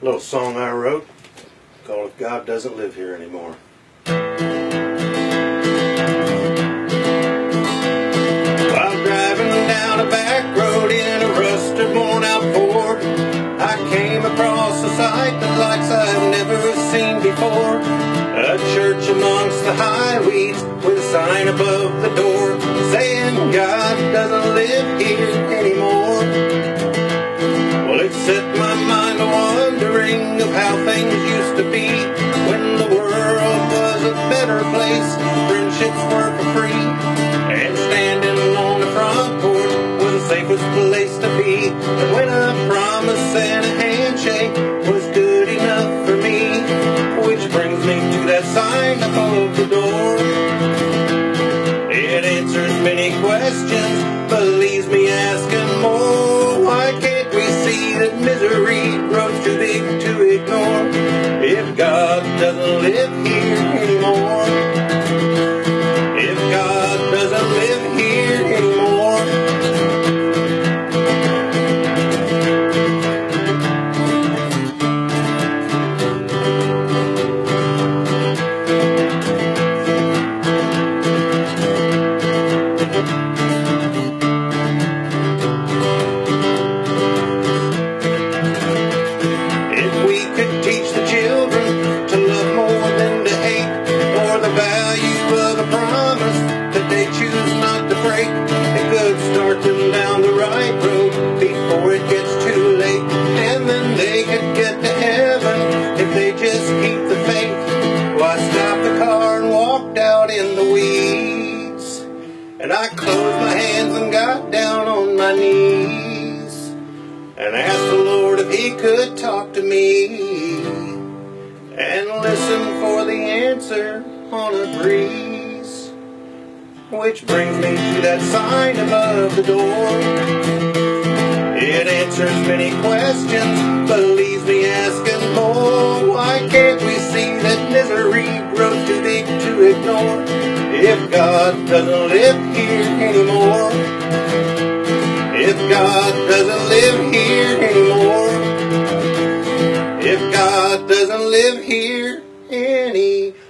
Little song I wrote called If God Doesn't Live Here Anymore. While driving down a back road in a rusted worn out Ford, I came across a sight the likes I've never seen before. A church amongst the high weeds with a sign above the door saying God doesn't live here anymore. Well, it set my mind to wondering of how things used to be when the world was a better place, friendships were for free, and standing on the front porch was the safest place to be. And when a promise and a handshake was good enough for me, which brings me to that sign above the door. It answers many questions, but leaves me asking more. Why can't we see that misery grows too big to ignore? If God doesn't live here anymore, if God doesn't live here anymore. If we could teach the children to love more than to hate, or the value of a promise that they choose not to break, it could start them down the right road before it gets too late. And then they could get to heaven if they just keep the faith. Well, I stopped the car and walked out in the weeds, and I closed my hands and got down on my knees and asked the Lord if He could talk to me and listen for the answer on a breeze. Which brings me to that sign above the door. It answers many questions, but leaves me asking more. Why can't we see that misery grows too big to ignore? If God doesn't live here anymore, if God doesn't live here anymore, if God doesn't live here anymore.